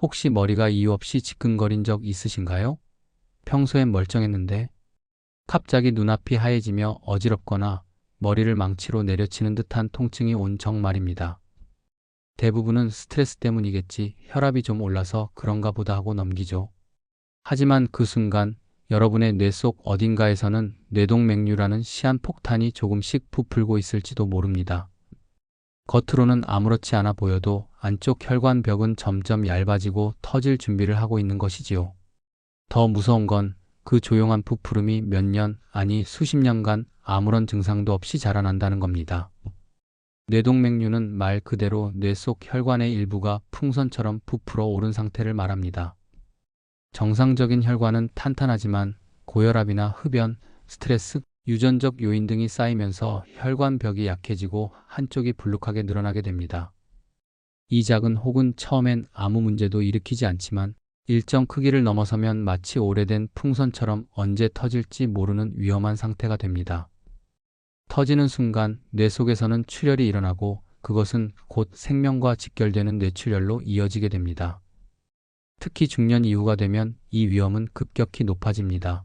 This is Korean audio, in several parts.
혹시 머리가 이유 없이 지끈거린 적 있으신가요? 평소엔 멀쩡했는데 갑자기 눈앞이 하얘지며 어지럽거나 머리를 망치로 내려치는 듯한 통증이 온 적 말입니다. 대부분은 스트레스 때문이겠지, 혈압이 좀 올라서 그런가 보다 하고 넘기죠. 하지만 그 순간 여러분의 뇌 속 어딘가에서는 뇌동맥류라는 시한폭탄이 조금씩 부풀고 있을지도 모릅니다. 겉으로는 아무렇지 않아 보여도 안쪽 혈관벽은 점점 얇아지고 터질 준비를 하고 있는 것이지요. 더 무서운 건 그 조용한 부풀음이 몇 년, 아니 수십 년간 아무런 증상도 없이 자라난다는 겁니다. 뇌동맥류는 말 그대로 뇌 속 혈관의 일부가 풍선처럼 부풀어 오른 상태를 말합니다. 정상적인 혈관은 탄탄하지만 고혈압이나 흡연, 스트레스, 유전적 요인 등이 쌓이면서 혈관벽이 약해지고 한쪽이 불룩하게 늘어나게 됩니다. 이 작은 혹은 처음엔 아무 문제도 일으키지 않지만 일정 크기를 넘어서면 마치 오래된 풍선처럼 언제 터질지 모르는 위험한 상태가 됩니다. 터지는 순간 뇌 속에서는 출혈이 일어나고 그것은 곧 생명과 직결되는 뇌출혈로 이어지게 됩니다. 특히 중년 이후가 되면 이 위험은 급격히 높아집니다.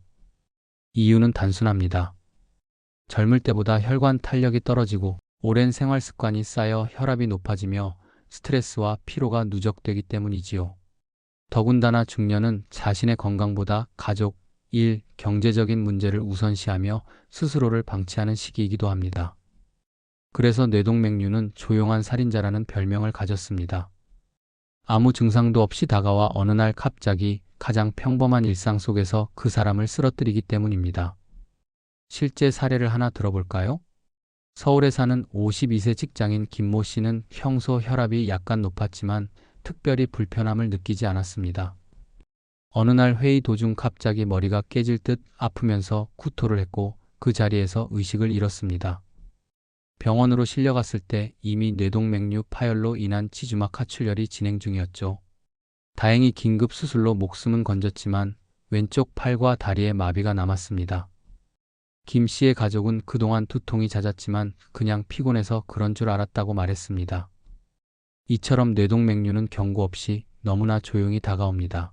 이유는 단순합니다. 젊을 때보다 혈관 탄력이 떨어지고 오랜 생활 습관이 쌓여 혈압이 높아지며 스트레스와 피로가 누적되기 때문이지요. 더군다나 중년은 자신의 건강보다 가족, 일, 경제적인 문제를 우선시하며 스스로를 방치하는 시기이기도 합니다. 그래서 뇌동맥류는 조용한 살인자라는 별명을 가졌습니다. 아무 증상도 없이 다가와 어느 날 갑자기 가장 평범한 일상 속에서 그 사람을 쓰러뜨리기 때문입니다. 실제 사례를 하나 들어볼까요? 서울에 사는 52세 직장인 김모 씨는 평소 혈압이 약간 높았지만 특별히 불편함을 느끼지 않았습니다. 어느 날 회의 도중 갑자기 머리가 깨질 듯 아프면서 구토를 했고 그 자리에서 의식을 잃었습니다. 병원으로 실려갔을 때 이미 뇌동맥류 파열로 인한 지주막 하출혈이 진행 중이었죠. 다행히 긴급 수술로 목숨은 건졌지만 왼쪽 팔과 다리에 마비가 남았습니다. 김 씨의 가족은 그동안 두통이 잦았지만 그냥 피곤해서 그런 줄 알았다고 말했습니다. 이처럼 뇌동맥류는 경고 없이 너무나 조용히 다가옵니다.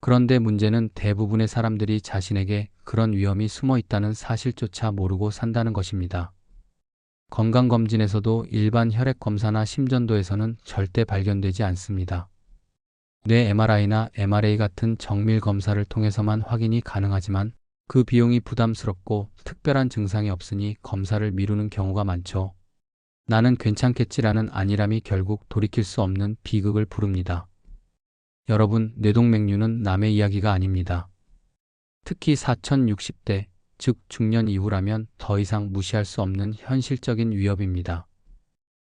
그런데 문제는 대부분의 사람들이 자신에게 그런 위험이 숨어 있다는 사실조차 모르고 산다는 것입니다. 건강검진에서도 일반 혈액검사나 심전도에서는 절대 발견되지 않습니다. 뇌 MRI나 MRA 같은 정밀 검사를 통해서만 확인이 가능하지만 그 비용이 부담스럽고 특별한 증상이 없으니 검사를 미루는 경우가 많죠. 나는 괜찮겠지라는 안일함이 결국 돌이킬 수 없는 비극을 부릅니다. 여러분, 뇌동맥류는 남의 이야기가 아닙니다. 특히 4060대, 즉 중년 이후라면 더 이상 무시할 수 없는 현실적인 위협입니다.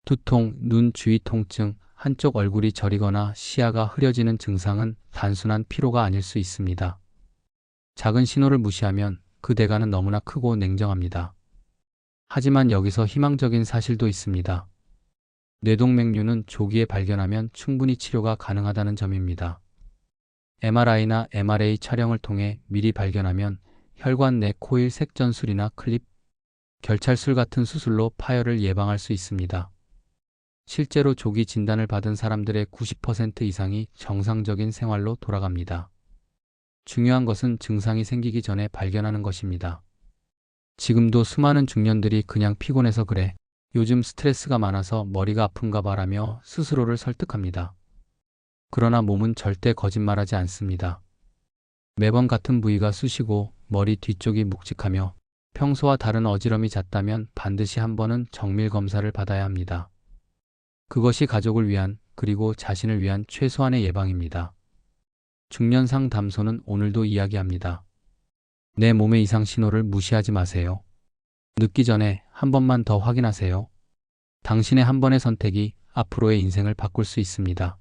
두통, 눈 주위 통증, 한쪽 얼굴이 저리거나 시야가 흐려지는 증상은 단순한 피로가 아닐 수 있습니다. 작은 신호를 무시하면 그 대가는 너무나 크고 냉정합니다. 하지만 여기서 희망적인 사실도 있습니다. 뇌동맥류는 조기에 발견하면 충분히 치료가 가능하다는 점입니다. MRI나 MRA 촬영을 통해 미리 발견하면 혈관 내 코일 색전술이나 클립, 결찰술 같은 수술로 파열을 예방할 수 있습니다. 실제로 조기 진단을 받은 사람들의 90% 이상이 정상적인 생활로 돌아갑니다. 중요한 것은 증상이 생기기 전에 발견하는 것입니다. 지금도 수많은 중년들이 그냥 피곤해서 그래, 요즘 스트레스가 많아서 머리가 아픈가 봐라며 스스로를 설득합니다. 그러나 몸은 절대 거짓말하지 않습니다. 매번 같은 부위가 쑤시고 머리 뒤쪽이 묵직하며 평소와 다른 어지럼이 잦다면 반드시 한 번은 정밀 검사를 받아야 합니다. 그것이 가족을 위한, 그리고 자신을 위한 최소한의 예방입니다. 중년 상담소는 오늘도 이야기합니다. 내 몸의 이상 신호를 무시하지 마세요. 늦기 전에 한 번만 더 확인하세요. 당신의 한 번의 선택이 앞으로의 인생을 바꿀 수 있습니다.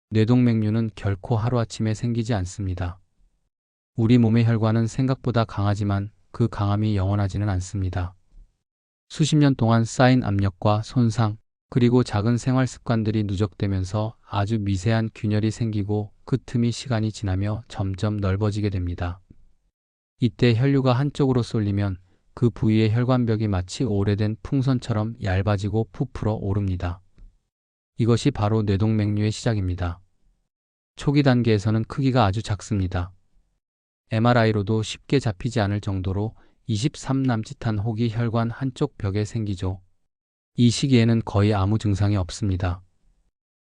뇌동맥류는 결코 하루아침에 생기지 않습니다. 우리 몸의 혈관은 생각보다 강하지만 그 강함이 영원하지는 않습니다. 수십 년 동안 쌓인 압력과 손상, 그리고 작은 생활 습관들이 누적되면서 아주 미세한 균열이 생기고 그 틈이 시간이 지나며 점점 넓어지게 됩니다. 이때 혈류가 한쪽으로 쏠리면 그 부위의 혈관벽이 마치 오래된 풍선처럼 얇아지고 부풀어 오릅니다. 이것이 바로 뇌동맥류의 시작입니다. 초기 단계에서는 크기가 아주 작습니다. MRI로도 쉽게 잡히지 않을 정도로 23 남짓한 혹이 혈관 한쪽 벽에 생기죠. 이 시기에는 거의 아무 증상이 없습니다.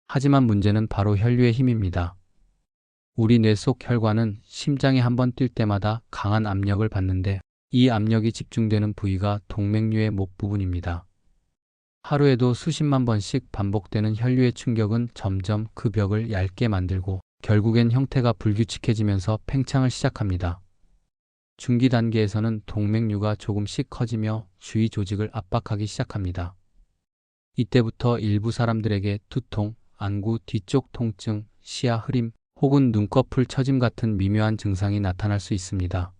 하지만 문제는 바로 혈류의 힘입니다. 우리 뇌 속 혈관은 심장이 한번 뛸 때마다 강한 압력을 받는데 이 압력이 집중되는 부위가 동맥류의 목 부분입니다. 하루에도 수십만 번씩 반복되는 혈류의 충격은 점점 그 벽을 얇게 만들고 결국엔 형태가 불규칙해지면서 팽창을 시작합니다. 중기 단계에서는 동맥류가 조금씩 커지며 주위 조직을 압박하기 시작합니다. 이때부터 일부 사람들에게 두통, 안구 뒤쪽 통증, 시야 흐림, 혹은 눈꺼풀 처짐 같은 미묘한 증상이 나타날 수 있습니다.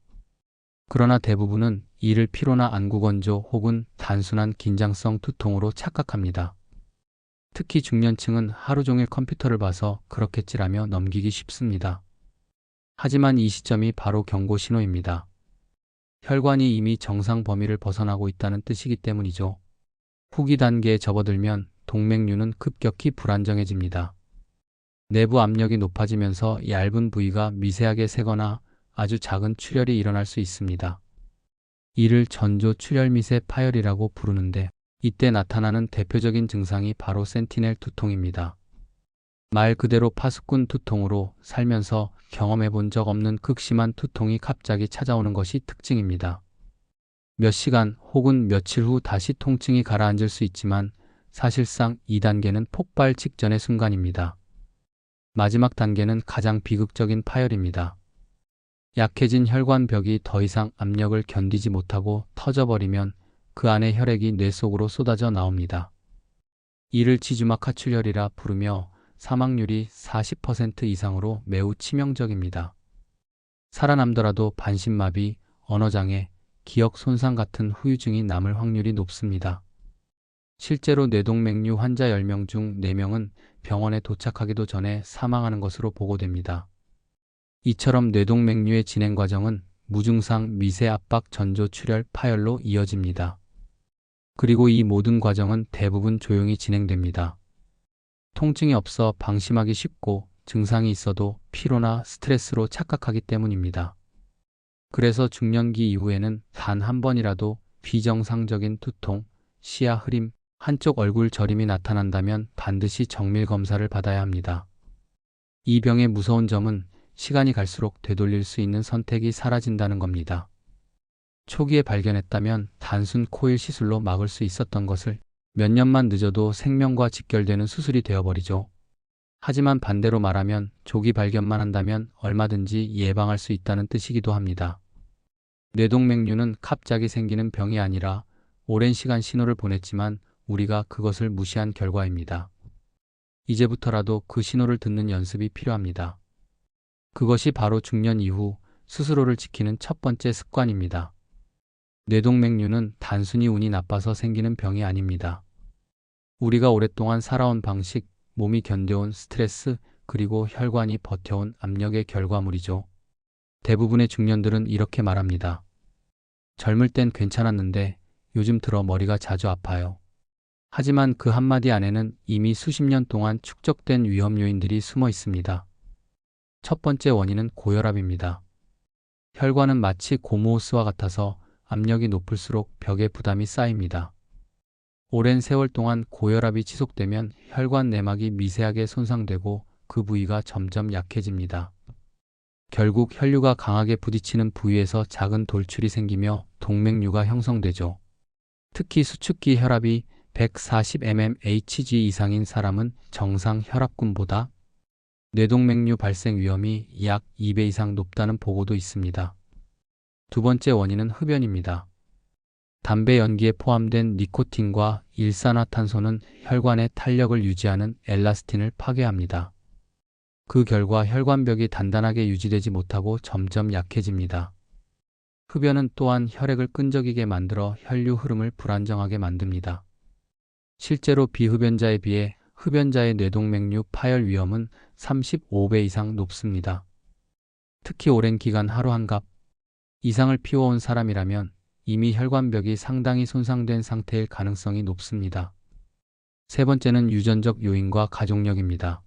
그러나 대부분은 이를 피로나 안구 건조 혹은 단순한 긴장성 두통으로 착각합니다. 특히 중년층은 하루 종일 컴퓨터를 봐서 그렇겠지라며 넘기기 쉽습니다. 하지만 이 시점이 바로 경고 신호입니다. 혈관이 이미 정상 범위를 벗어나고 있다는 뜻이기 때문이죠. 후기 단계에 접어들면 동맥류는 급격히 불안정해집니다. 내부 압력이 높아지면서 얇은 부위가 미세하게 새거나 아주 작은 출혈이 일어날 수 있습니다. 이를 전조 출혈 미세 파열이라고 부르는데 이때 나타나는 대표적인 증상이 바로 센티넬 두통입니다. 말 그대로 파수꾼 두통으로 살면서 경험해 본 적 없는 극심한 두통이 갑자기 찾아오는 것이 특징입니다. 몇 시간 혹은 며칠 후 다시 통증이 가라앉을 수 있지만 사실상 2단계는 폭발 직전의 순간입니다. 마지막 단계는 가장 비극적인 파열입니다. 약해진 혈관벽이 더 이상 압력을 견디지 못하고 터져버리면 그 안의 혈액이 뇌 속으로 쏟아져 나옵니다. 이를 지주막 하출혈이라 부르며 사망률이 40% 이상으로 매우 치명적입니다. 살아남더라도 반신마비, 언어장애, 기억 손상 같은 후유증이 남을 확률이 높습니다. 실제로 뇌동맥류 환자 10명 중 4명은 병원에 도착하기도 전에 사망하는 것으로 보고됩니다. 이처럼 뇌동맥류의 진행 과정은 무증상 미세압박 전조 출혈 파열로 이어집니다. 그리고 이 모든 과정은 대부분 조용히 진행됩니다. 통증이 없어 방심하기 쉽고 증상이 있어도 피로나 스트레스로 착각하기 때문입니다. 그래서 중년기 이후에는 단 한 번이라도 비정상적인 두통, 시야 흐림, 한쪽 얼굴 저림이 나타난다면 반드시 정밀 검사를 받아야 합니다. 이 병의 무서운 점은 시간이 갈수록 되돌릴 수 있는 선택이 사라진다는 겁니다. 초기에 발견했다면 단순 코일 시술로 막을 수 있었던 것을 몇 년만 늦어도 생명과 직결되는 수술이 되어버리죠. 하지만 반대로 말하면 조기 발견만 한다면 얼마든지 예방할 수 있다는 뜻이기도 합니다. 뇌동맥류는 갑자기 생기는 병이 아니라 오랜 시간 신호를 보냈지만 우리가 그것을 무시한 결과입니다. 이제부터라도 그 신호를 듣는 연습이 필요합니다. 그것이 바로 중년 이후 스스로를 지키는 첫 번째 습관입니다. 뇌동맥류는 단순히 운이 나빠서 생기는 병이 아닙니다. 우리가 오랫동안 살아온 방식, 몸이 견뎌온 스트레스, 그리고 혈관이 버텨온 압력의 결과물이죠. 대부분의 중년들은 이렇게 말합니다. 젊을 땐 괜찮았는데 요즘 들어 머리가 자주 아파요. 하지만 그 한마디 안에는 이미 수십 년 동안 축적된 위험 요인들이 숨어 있습니다. 첫 번째 원인은 고혈압입니다. 혈관은 마치 고무호스와 같아서 압력이 높을수록 벽에 부담이 쌓입니다. 오랜 세월 동안 고혈압이 지속되면 혈관 내막이 미세하게 손상되고 그 부위가 점점 약해집니다. 결국 혈류가 강하게 부딪히는 부위에서 작은 돌출이 생기며 동맥류가 형성되죠. 특히 수축기 혈압이 140 mmHg 이상인 사람은 정상 혈압군보다 뇌동맥류 발생 위험이 약 2배 이상 높다는 보고도 있습니다. 두 번째 원인은 흡연입니다. 담배 연기에 포함된 니코틴과 일산화탄소는 혈관의 탄력을 유지하는 엘라스틴을 파괴합니다. 그 결과 혈관벽이 단단하게 유지되지 못하고 점점 약해집니다. 흡연은 또한 혈액을 끈적이게 만들어 혈류 흐름을 불안정하게 만듭니다. 실제로 비흡연자에 비해 흡연자의 뇌동맥류 파열 위험은 35배 이상 높습니다. 특히 오랜 기간 하루 한 갑 이상을 피워온 사람이라면 이미 혈관벽이 상당히 손상된 상태일 가능성이 높습니다. 세 번째는 유전적 요인과 가족력입니다.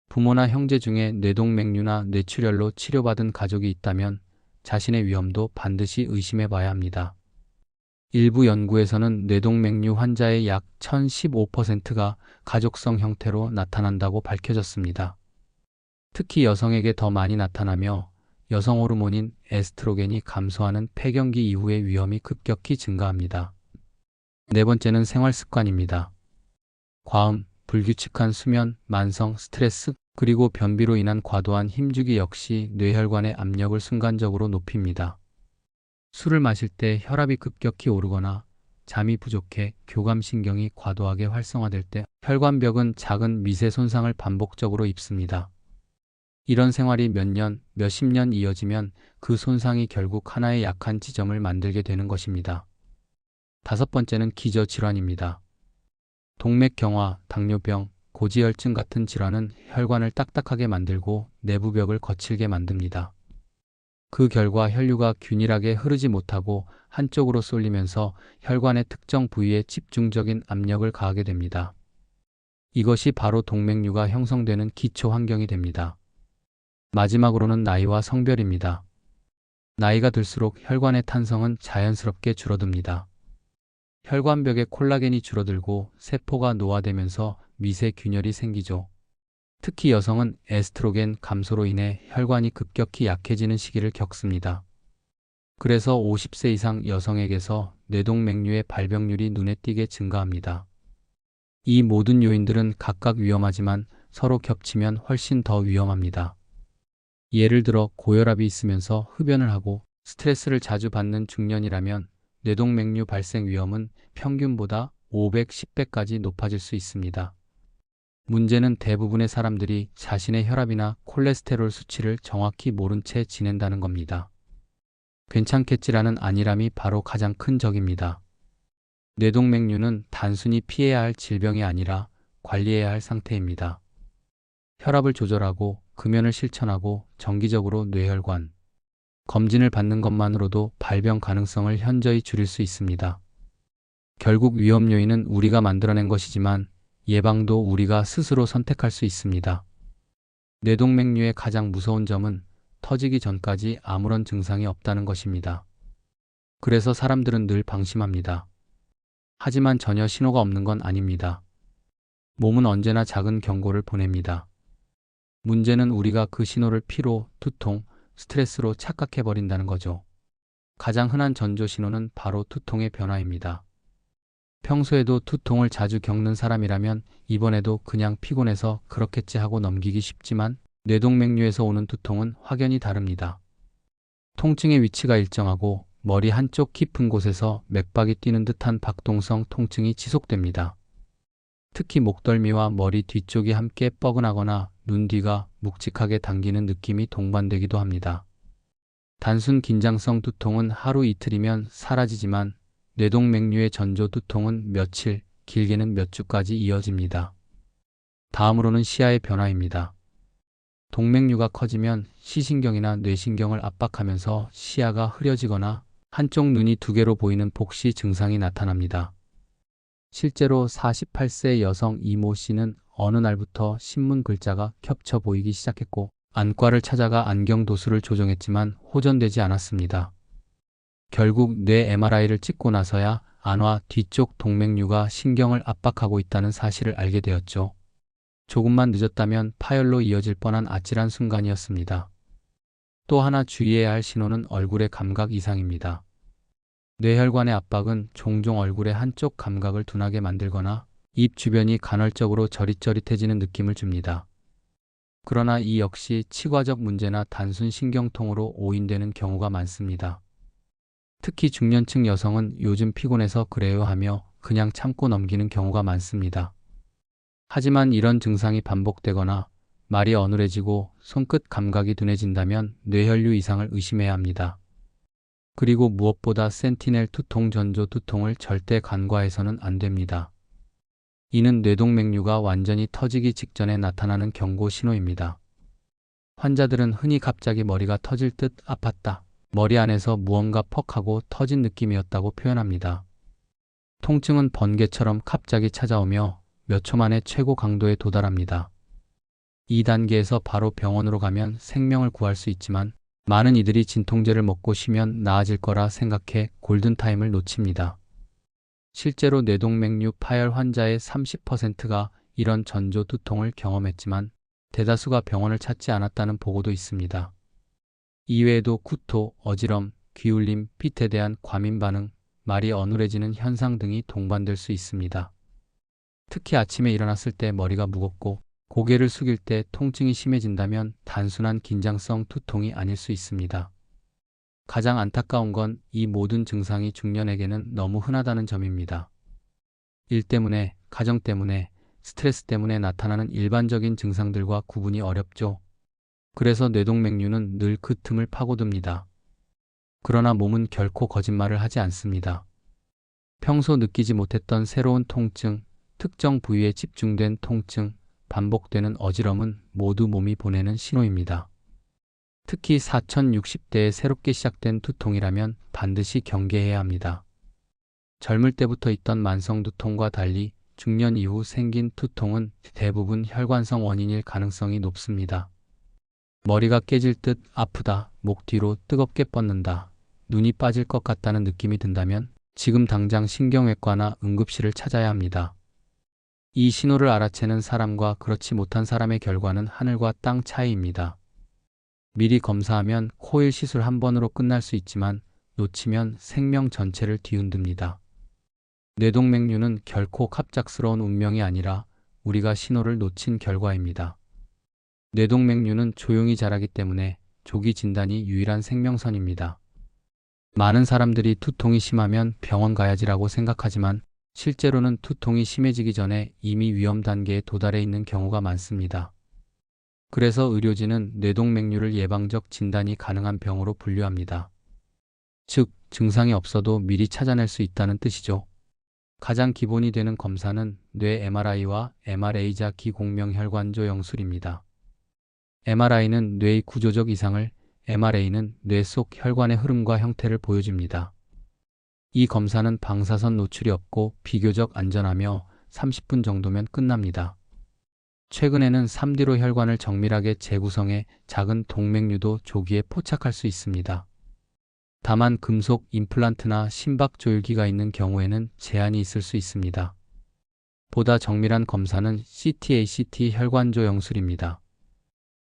부모나 형제 중에 뇌동맥류나 뇌출혈로 치료받은 가족이 있다면 자신의 위험도 반드시 의심해 봐야 합니다. 일부 연구에서는 뇌동맥류 환자의 약 1015%가 가족성 형태로 나타난다고 밝혀졌습니다. 특히 여성에게 더 많이 나타나며 여성 호르몬인 에스트로겐이 감소하는 폐경기 이후의 위험이 급격히 증가합니다. 네 번째는 생활 습관입니다. 과음, 불규칙한 수면, 만성 스트레스, 그리고 변비로 인한 과도한 힘주기 역시 뇌혈관의 압력을 순간적으로 높입니다. 술을 마실 때 혈압이 급격히 오르거나 잠이 부족해 교감신경이 과도하게 활성화될 때 혈관벽은 작은 미세 손상을 반복적으로 입습니다. 이런 생활이 몇 년, 몇십 년 이어지면 그 손상이 결국 하나의 약한 지점을 만들게 되는 것입니다. 다섯 번째는 기저질환입니다. 동맥경화, 당뇨병, 고지혈증 같은 질환은 혈관을 딱딱하게 만들고 내부벽을 거칠게 만듭니다. 그 결과 혈류가 균일하게 흐르지 못하고 한쪽으로 쏠리면서 혈관의 특정 부위에 집중적인 압력을 가하게 됩니다. 이것이 바로 동맥류가 형성되는 기초 환경이 됩니다. 마지막으로는 나이와 성별입니다. 나이가 들수록 혈관의 탄성은 자연스럽게 줄어듭니다. 혈관벽의 콜라겐이 줄어들고 세포가 노화되면서 미세 균열이 생기죠. 특히 여성은 에스트로겐 감소로 인해 혈관이 급격히 약해지는 시기를 겪습니다. 그래서 50세 이상 여성에게서 뇌동맥류의 발병률이 눈에 띄게 증가합니다. 이 모든 요인들은 각각 위험하지만 서로 겹치면 훨씬 더 위험합니다. 예를 들어 고혈압이 있으면서 흡연을 하고 스트레스를 자주 받는 중년이라면 뇌동맥류 발생 위험은 평균보다 510배까지 높아질 수 있습니다. 문제는 대부분의 사람들이 자신의 혈압이나 콜레스테롤 수치를 정확히 모른 채 지낸다는 겁니다. 괜찮겠지라는 안일함이 바로 가장 큰 적입니다. 뇌동맥류는 단순히 피해야 할 질병이 아니라 관리해야 할 상태입니다. 혈압을 조절하고 금연을 실천하고 정기적으로 뇌혈관 검진을 받는 것만으로도 발병 가능성을 현저히 줄일 수 있습니다. 결국 위험 요인은 우리가 만들어낸 것이지만 예방도 우리가 스스로 선택할 수 있습니다. 뇌동맥류의 가장 무서운 점은 터지기 전까지 아무런 증상이 없다는 것입니다. 그래서 사람들은 늘 방심합니다. 하지만 전혀 신호가 없는 건 아닙니다. 몸은 언제나 작은 경고를 보냅니다. 문제는 우리가 그 신호를 피로, 두통, 스트레스로 착각해버린다는 거죠. 가장 흔한 전조 신호는 바로 두통의 변화입니다. 평소에도 두통을 자주 겪는 사람이라면 이번에도 그냥 피곤해서 그렇겠지 하고 넘기기 쉽지만 뇌동맥류에서 오는 두통은 확연히 다릅니다. 통증의 위치가 일정하고 머리 한쪽 깊은 곳에서 맥박이 뛰는 듯한 박동성 통증이 지속됩니다. 특히 목덜미와 머리 뒤쪽이 함께 뻐근하거나 눈 뒤가 묵직하게 당기는 느낌이 동반되기도 합니다. 단순 긴장성 두통은 하루 이틀이면 사라지지만 뇌동맥류의 전조 두통은 며칠, 길게는 몇 주까지 이어집니다. 다음으로는 시야의 변화입니다. 동맥류가 커지면 시신경이나 뇌신경을 압박하면서 시야가 흐려지거나 한쪽 눈이 두 개로 보이는 복시 증상이 나타납니다. 실제로 48세 여성 이모 씨는 어느 날부터 신문 글자가 겹쳐 보이기 시작했고 안과를 찾아가 안경 도수를 조정했지만 호전되지 않았습니다. 결국 뇌 MRI를 찍고 나서야 안과 뒤쪽 동맥류가 신경을 압박하고 있다는 사실을 알게 되었죠. 조금만 늦었다면 파열로 이어질 뻔한 아찔한 순간이었습니다. 또 하나 주의해야 할 신호는 얼굴의 감각 이상입니다. 뇌혈관의 압박은 종종 얼굴의 한쪽 감각을 둔하게 만들거나 입 주변이 간헐적으로 저릿저릿해지는 느낌을 줍니다. 그러나 이 역시 치과적 문제나 단순 신경통으로 오인되는 경우가 많습니다. 특히 중년층 여성은 요즘 피곤해서 그래요 하며 그냥 참고 넘기는 경우가 많습니다. 하지만 이런 증상이 반복되거나 말이 어눌해지고 손끝 감각이 둔해진다면 뇌혈류 이상을 의심해야 합니다. 그리고 무엇보다 센티넬 두통 전조 두통을 절대 간과해서는 안 됩니다. 이는 뇌동맥류가 완전히 터지기 직전에 나타나는 경고 신호입니다. 환자들은 흔히 갑자기 머리가 터질 듯 아팠다, 머리 안에서 무언가 퍽 하고 터진 느낌이었다고 표현합니다. 통증은 번개처럼 갑자기 찾아오며 몇 초 만에 최고 강도에 도달합니다. 2단계에서 바로 병원으로 가면 생명을 구할 수 있지만 많은 이들이 진통제를 먹고 쉬면 나아질 거라 생각해 골든타임을 놓칩니다. 실제로 뇌동맥류 파열 환자의 30%가 이런 전조 두통을 경험했지만 대다수가 병원을 찾지 않았다는 보고도 있습니다. 이외에도 구토, 어지럼, 귀울림, pit에 대한 과민 반응, 말이 어눌해지는 현상 등이 동반될 수 있습니다. 특히 아침에 일어났을 때 머리가 무겁고 고개를 숙일 때 통증이 심해진다면 단순한 긴장성 두통이 아닐 수 있습니다. 가장 안타까운 건 이 모든 증상이 중년에게는 너무 흔하다는 점입니다. 일 때문에, 가정 때문에, 스트레스 때문에 나타나는 일반적인 증상들과 구분이 어렵죠. 그래서 뇌동맥류는 늘 그 틈을 파고듭니다. 그러나 몸은 결코 거짓말을 하지 않습니다. 평소 느끼지 못했던 새로운 통증, 특정 부위에 집중된 통증, 반복되는 어지럼은 모두 몸이 보내는 신호입니다. 특히 4060대에 새롭게 시작된 두통이라면 반드시 경계해야 합니다. 젊을 때부터 있던 만성 두통과 달리 중년 이후 생긴 두통은 대부분 혈관성 원인일 가능성이 높습니다. 머리가 깨질 듯 아프다, 목 뒤로 뜨겁게 뻗는다, 눈이 빠질 것 같다는 느낌이 든다면 지금 당장 신경외과나 응급실을 찾아야 합니다. 이 신호를 알아채는 사람과 그렇지 못한 사람의 결과는 하늘과 땅 차이입니다. 미리 검사하면 코일 시술 한 번으로 끝날 수 있지만 놓치면 생명 전체를 뒤흔듭니다. 뇌동맥류는 결코 갑작스러운 운명이 아니라 우리가 신호를 놓친 결과입니다. 뇌동맥류는 조용히 자라기 때문에 조기 진단이 유일한 생명선입니다. 많은 사람들이 두통이 심하면 병원 가야지라고 생각하지만 실제로는 두통이 심해지기 전에 이미 위험 단계에 도달해 있는 경우가 많습니다. 그래서 의료진은 뇌동맥류를 예방적 진단이 가능한 병으로 분류합니다. 즉, 증상이 없어도 미리 찾아낼 수 있다는 뜻이죠. 가장 기본이 되는 검사는 뇌 MRI와 MRA자 기공명혈관조 영술입니다. MRI는 뇌의 구조적 이상을, MRA는 뇌 속 혈관의 흐름과 형태를 보여줍니다. 이 검사는 방사선 노출이 없고 비교적 안전하며 30분 정도면 끝납니다. 최근에는 3D로 혈관을 정밀하게 재구성해 작은 동맥류도 조기에 포착할 수 있습니다. 다만 금속 임플란트나 심박 조율기가 있는 경우에는 제한이 있을 수 있습니다. 보다 정밀한 검사는 CT-ACT 혈관조 영술입니다.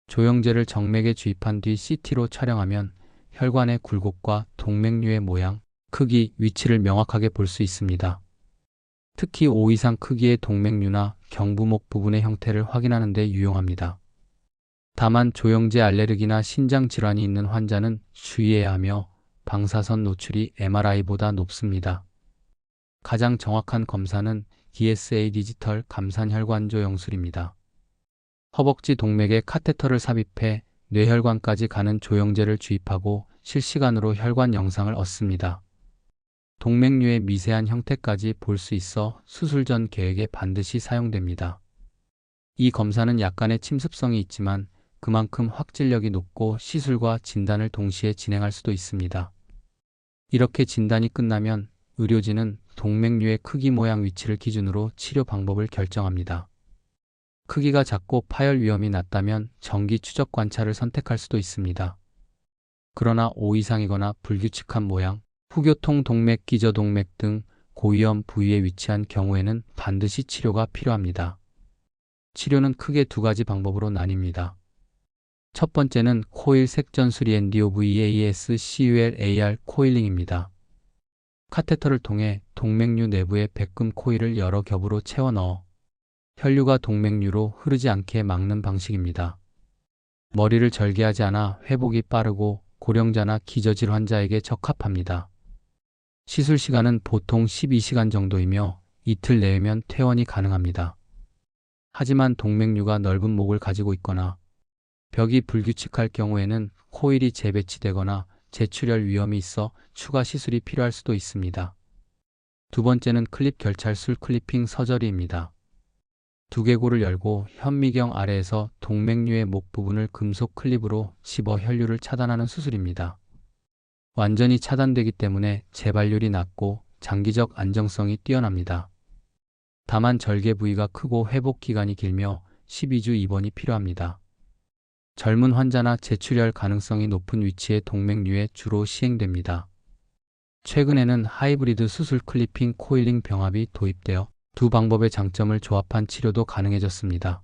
조영제를 정맥에 주입한 뒤 CT로 촬영하면 혈관의 굴곡과 동맥류의 모양, 크기, 위치를 명확하게 볼 수 있습니다. 특히 5 이상 크기의 동맥류나 경부목 부분의 형태를 확인하는 데 유용합니다. 다만 조영제 알레르기나 신장 질환이 있는 환자는 주의해야 하며 방사선 노출이 MRI보다 높습니다. 가장 정확한 검사는 DSA 디지털 감산혈관조 영술입니다. 허벅지 동맥에 카테터를 삽입해 뇌혈관까지 가는 조영제를 주입하고 실시간으로 혈관 영상을 얻습니다. 동맥류의 미세한 형태까지 볼 수 있어 수술 전 계획에 반드시 사용됩니다. 이 검사는 약간의 침습성이 있지만 그만큼 확질력이 높고 시술과 진단을 동시에 진행할 수도 있습니다. 이렇게 진단이 끝나면 의료진은 동맥류의 크기 모양 위치를 기준으로 치료 방법을 결정합니다. 크기가 작고 파열 위험이 낮다면 정기 추적 관찰을 선택할 수도 있습니다. 그러나 5 이상이거나 불규칙한 모양, 후교통 동맥, 기저동맥 등 고위험 부위에 위치한 경우에는 반드시 치료가 필요합니다. 치료는 크게 두 가지 방법으로 나뉩니다. 첫 번째는 코일 색전수리 ENDOVAES CULAR 코일링입니다. 카테터를 통해 동맥류 내부에 백금 코일을 여러 겹으로 채워 넣어 혈류가 동맥류로 흐르지 않게 막는 방식입니다. 머리를 절개하지 않아 회복이 빠르고 고령자나 기저질 환자에게 적합합니다. 시술 시간은 보통 12시간 정도이며 이틀 내외면 퇴원이 가능합니다. 하지만 동맥류가 넓은 목을 가지고 있거나 벽이 불규칙할 경우에는 코일이 재배치되거나 재출혈 위험이 있어 추가 시술이 필요할 수도 있습니다. 두 번째는 클립 결찰술 클리핑 서저리입니다. 두개골을 열고 현미경 아래에서 동맥류의 목 부분을 금속 클립으로 집어 혈류를 차단하는 수술입니다. 완전히 차단되기 때문에 재발률이 낮고 장기적 안정성이 뛰어납니다. 다만 절개 부위가 크고 회복 기간이 길며 12주 입원이 필요합니다. 젊은 환자나 제출혈 가능성이 높은 위치의 동맥류에 주로 시행됩니다. 최근에는 하이브리드 수술 클리핑 코일링 병합이 도입되어 두 방법의 장점을 조합한 치료도 가능해졌습니다.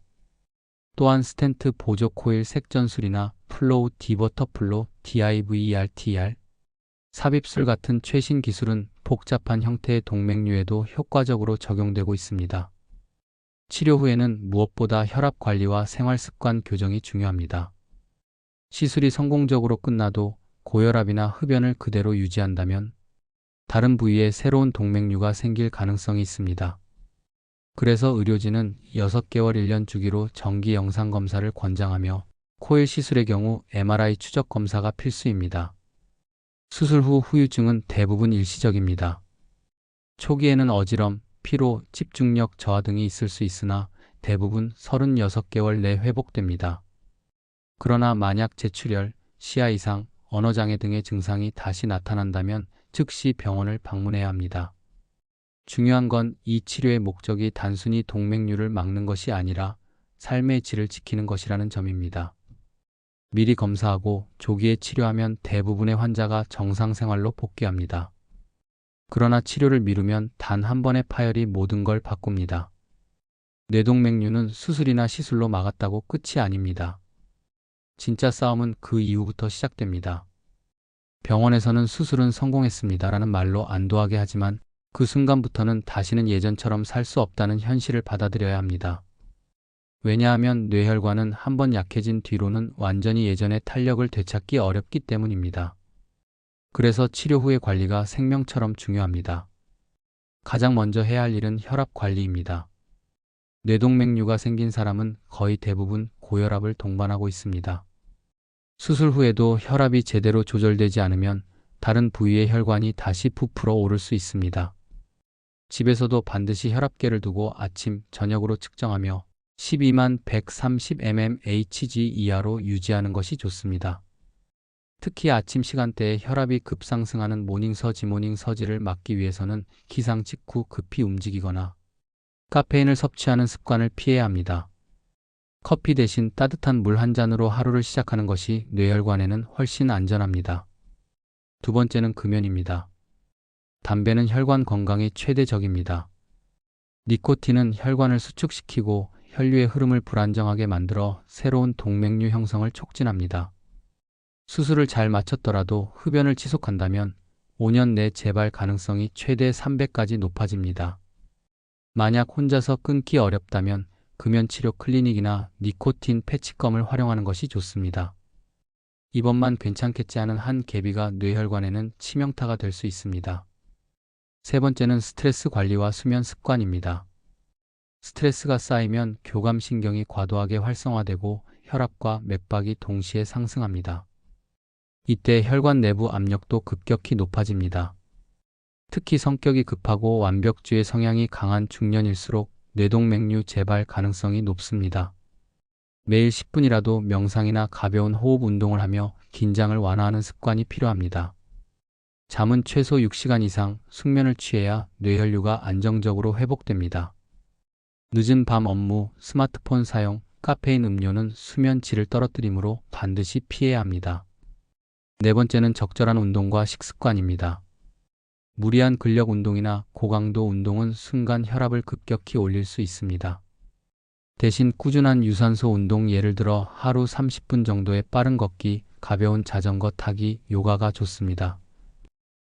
또한 스텐트 보조 코일 색전술이나 플로우 디버터플로 DIVERTR, 삽입술 같은 최신 기술은 복잡한 형태의 동맥류에도 효과적으로 적용되고 있습니다. 치료 후에는 무엇보다 혈압 관리와 생활 습관 교정이 중요합니다. 시술이 성공적으로 끝나도 고혈압이나 흡연을 그대로 유지한다면 다른 부위에 새로운 동맥류가 생길 가능성이 있습니다. 그래서 의료진은 6개월 1년 주기로 정기 영상 검사를 권장하며 코일 시술의 경우 MRI 추적 검사가 필수입니다. 수술 후 후유증은 대부분 일시적입니다. 초기에는 어지럼, 피로, 집중력 저하 등이 있을 수 있으나 대부분 36개월 내 회복됩니다. 그러나 만약 제출혈, 시야 이상, 언어장애 등의 증상이 다시 나타난다면 즉시 병원을 방문해야 합니다. 중요한 건 이 치료의 목적이 단순히 동맥류를 막는 것이 아니라 삶의 질을 지키는 것이라는 점입니다. 미리 검사하고 조기에 치료하면 대부분의 환자가 정상 생활로 복귀합니다. 그러나 치료를 미루면 단 한 번의 파열이 모든 걸 바꿉니다. 뇌동맥류는 수술이나 시술로 막았다고 끝이 아닙니다. 진짜 싸움은 그 이후부터 시작됩니다. 병원에서는 수술은 성공했습니다라는 말로 안도하게 하지만 그 순간부터는 다시는 예전처럼 살 수 없다는 현실을 받아들여야 합니다. 왜냐하면 뇌혈관은 한번 약해진 뒤로는 완전히 예전의 탄력을 되찾기 어렵기 때문입니다. 그래서 치료 후의 관리가 생명처럼 중요합니다. 가장 먼저 해야 할 일은 혈압 관리입니다. 뇌동맥류가 생긴 사람은 거의 대부분 고혈압을 동반하고 있습니다. 수술 후에도 혈압이 제대로 조절되지 않으면 다른 부위의 혈관이 다시 부풀어 오를 수 있습니다. 집에서도 반드시 혈압계를 두고 아침, 저녁으로 측정하며 12만 130 mmHg 이하로 유지하는 것이 좋습니다. 특히 아침 시간대에 혈압이 급상승하는 모닝서지 서지를 막기 위해서는 기상 직후 급히 움직이거나 카페인을 섭취하는 습관을 피해야 합니다. 커피 대신 따뜻한 물 한 잔으로 하루를 시작하는 것이 뇌혈관에는 훨씬 안전합니다. 두 번째는 금연입니다. 담배는 혈관 건강에 최대적입니다. 니코틴은 혈관을 수축시키고 혈류의 흐름을 불안정하게 만들어 새로운 동맥류 형성을 촉진합니다. 수술을 잘 마쳤더라도 흡연을 지속한다면 5년 내 재발 가능성이 최대 300까지 높아집니다. 만약 혼자서 끊기 어렵다면 금연치료 클리닉이나 니코틴 패치껌을 활용하는 것이 좋습니다. 이번만 괜찮겠지 하는 한 계비가 뇌혈관에는 치명타가 될 수 있습니다. 세 번째는 스트레스 관리와 수면 습관입니다. 스트레스가 쌓이면 교감신경이 과도하게 활성화되고 혈압과 맥박이 동시에 상승합니다. 이때 혈관 내부 압력도 급격히 높아집니다. 특히 성격이 급하고 완벽주의 성향이 강한 중년일수록 뇌동맥류 재발 가능성이 높습니다. 매일 10분이라도 명상이나 가벼운 호흡 운동을 하며 긴장을 완화하는 습관이 필요합니다. 잠은 최소 6시간 이상 숙면을 취해야 뇌혈류가 안정적으로 회복됩니다. 늦은 밤 업무, 스마트폰 사용, 카페인 음료는 수면 질을 떨어뜨리므로 반드시 피해야 합니다. 네 번째는 적절한 운동과 식습관입니다. 무리한 근력 운동이나 고강도 운동은 순간 혈압을 급격히 올릴 수 있습니다. 대신 꾸준한 유산소 운동, 예를 들어 하루 30분 정도의 빠른 걷기, 가벼운 자전거 타기, 요가가 좋습니다.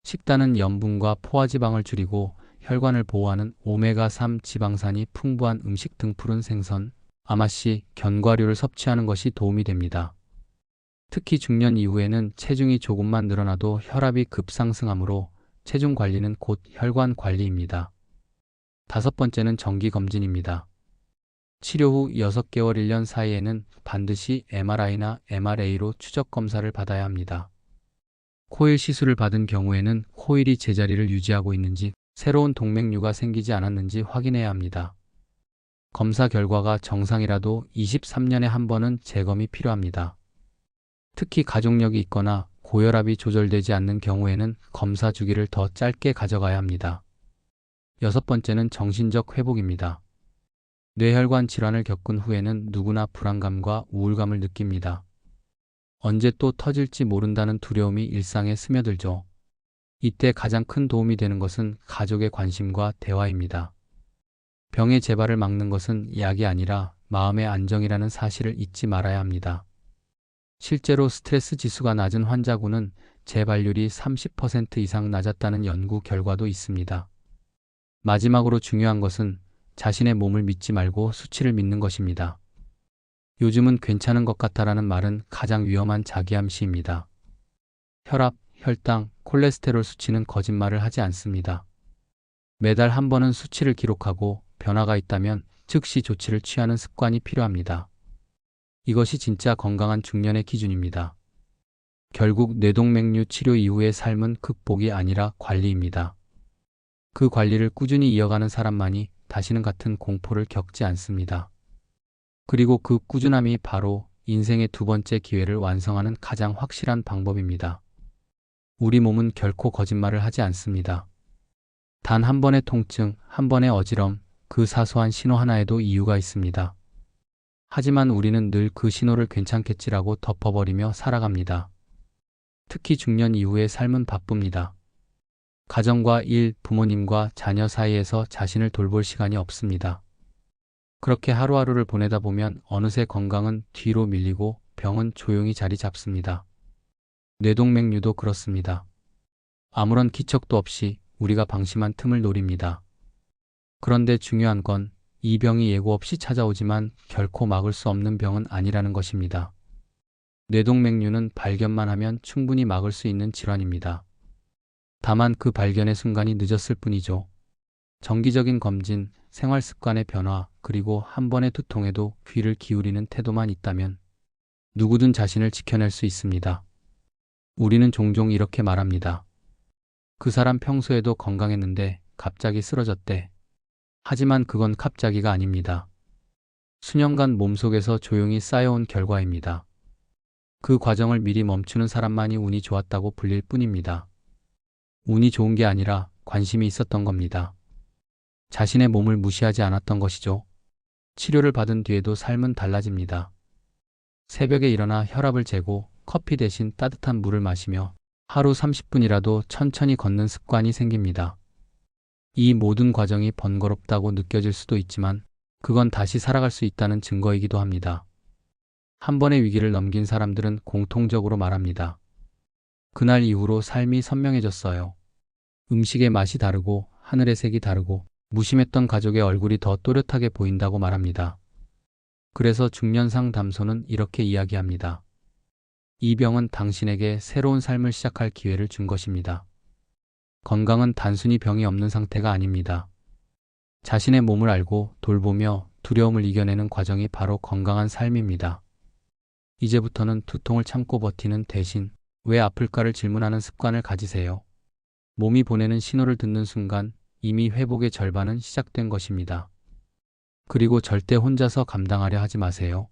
식단은 염분과 포화지방을 줄이고 혈관을 보호하는 오메가3 지방산이 풍부한 음식 등 푸른 생선, 아마씨, 견과류를 섭취하는 것이 도움이 됩니다. 특히 중년 이후에는 체중이 조금만 늘어나도 혈압이 급상승하므로 체중 관리는 곧 혈관 관리입니다. 다섯 번째는 정기검진입니다. 치료 후 6개월 1년 사이에는 반드시 MRI나 MRA로 추적 검사를 받아야 합니다. 코일 시술을 받은 경우에는 코일이 제자리를 유지하고 있는지, 새로운 동맥류가 생기지 않았는지 확인해야 합니다. 검사 결과가 정상이라도 23년에 한 번은 재검이 필요합니다. 특히 가족력이 있거나 고혈압이 조절되지 않는 경우에는 검사 주기를 더 짧게 가져가야 합니다. 여섯 번째는 정신적 회복입니다. 뇌혈관 질환을 겪은 후에는 누구나 불안감과 우울감을 느낍니다. 언제 또 터질지 모른다는 두려움이 일상에 스며들죠. 이때 가장 큰 도움이 되는 것은 가족의 관심과 대화입니다. 병의 재발을 막는 것은 약이 아니라 마음의 안정이라는 사실을 잊지 말아야 합니다. 실제로 스트레스 지수가 낮은 환자군은 재발률이 30% 이상 낮았다는 연구 결과도 있습니다. 마지막으로 중요한 것은 자신의 몸을 믿지 말고 수치를 믿는 것입니다. 요즘은 괜찮은 것 같다라는 말은 가장 위험한 자기암시입니다. 혈압, 혈당, 콜레스테롤 수치는 거짓말을 하지 않습니다. 매달 한 번은 수치를 기록하고 변화가 있다면 즉시 조치를 취하는 습관이 필요합니다. 이것이 진짜 건강한 중년의 기준입니다. 결국 뇌동맥류 치료 이후의 삶은 극복이 아니라 관리입니다. 그 관리를 꾸준히 이어가는 사람만이 다시는 같은 공포를 겪지 않습니다. 그리고 그 꾸준함이 바로 인생의 두 번째 기회를 완성하는 가장 확실한 방법입니다. 우리 몸은 결코 거짓말을 하지 않습니다. 단 한 번의 통증, 한 번의 어지럼, 그 사소한 신호 하나에도 이유가 있습니다. 하지만 우리는 늘 그 신호를 괜찮겠지라고 덮어버리며 살아갑니다. 특히 중년 이후의 삶은 바쁩니다. 가정과 일, 부모님과 자녀 사이에서 자신을 돌볼 시간이 없습니다. 그렇게 하루하루를 보내다 보면 어느새 건강은 뒤로 밀리고 병은 조용히 자리 잡습니다. 뇌동맥류도 그렇습니다. 아무런 기척도 없이 우리가 방심한 틈을 노립니다. 그런데 중요한 건 이 병이 예고 없이 찾아오지만 결코 막을 수 없는 병은 아니라는 것입니다. 뇌동맥류는 발견만 하면 충분히 막을 수 있는 질환입니다. 다만 그 발견의 순간이 늦었을 뿐이죠. 정기적인 검진, 생활 습관의 변화, 그리고 한 번의 두통에도 귀를 기울이는 태도만 있다면 누구든 자신을 지켜낼 수 있습니다. 우리는 종종 이렇게 말합니다. 그 사람 평소에도 건강했는데 갑자기 쓰러졌대. 하지만 그건 갑자기가 아닙니다. 수년간 몸속에서 조용히 쌓여온 결과입니다. 그 과정을 미리 멈추는 사람만이 운이 좋았다고 불릴 뿐입니다. 운이 좋은 게 아니라 관심이 있었던 겁니다. 자신의 몸을 무시하지 않았던 것이죠. 치료를 받은 뒤에도 삶은 달라집니다. 새벽에 일어나 혈압을 재고 커피 대신 따뜻한 물을 마시며 하루 30분이라도 천천히 걷는 습관이 생깁니다. 이 모든 과정이 번거롭다고 느껴질 수도 있지만 그건 다시 살아갈 수 있다는 증거이기도 합니다. 한 번의 위기를 넘긴 사람들은 공통적으로 말합니다. 그날 이후로 삶이 선명해졌어요. 음식의 맛이 다르고 하늘의 색이 다르고 무심했던 가족의 얼굴이 더 또렷하게 보인다고 말합니다. 그래서 중년 상담소는 이렇게 이야기합니다. 이 병은 당신에게 새로운 삶을 시작할 기회를 준 것입니다. 건강은 단순히 병이 없는 상태가 아닙니다. 자신의 몸을 알고 돌보며 두려움을 이겨내는 과정이 바로 건강한 삶입니다. 이제부터는 두통을 참고 버티는 대신 왜 아플까를 질문하는 습관을 가지세요. 몸이 보내는 신호를 듣는 순간 이미 회복의 절반은 시작된 것입니다. 그리고 절대 혼자서 감당하려 하지 마세요.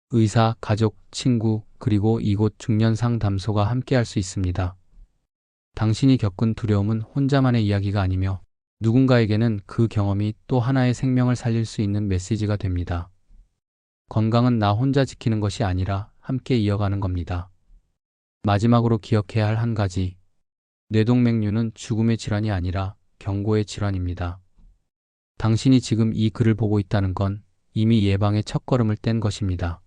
의사, 가족, 친구, 그리고 이곳 중년 상담소가 함께할 수 있습니다. 당신이 겪은 두려움은 혼자만의 이야기가 아니며 누군가에게는 그 경험이 또 하나의 생명을 살릴 수 있는 메시지가 됩니다. 건강은 나 혼자 지키는 것이 아니라 함께 이어가는 겁니다. 마지막으로 기억해야 할 한 가지. 뇌동맥류는 죽음의 질환이 아니라 경고의 질환입니다. 당신이 지금 이 글을 보고 있다는 건 이미 예방의 첫걸음을 뗀 것입니다.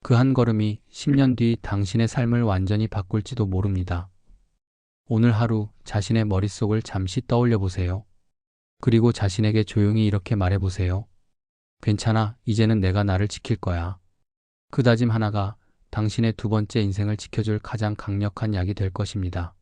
그 한 걸음이 10년 뒤 당신의 삶을 완전히 바꿀지도 모릅니다. 오늘 하루 자신의 머릿속을 잠시 떠올려 보세요. 그리고 자신에게 조용히 이렇게 말해 보세요. 괜찮아, 이제는 내가 나를 지킬 거야. 그 다짐 하나가 당신의 두 번째 인생을 지켜줄 가장 강력한 약이 될 것입니다.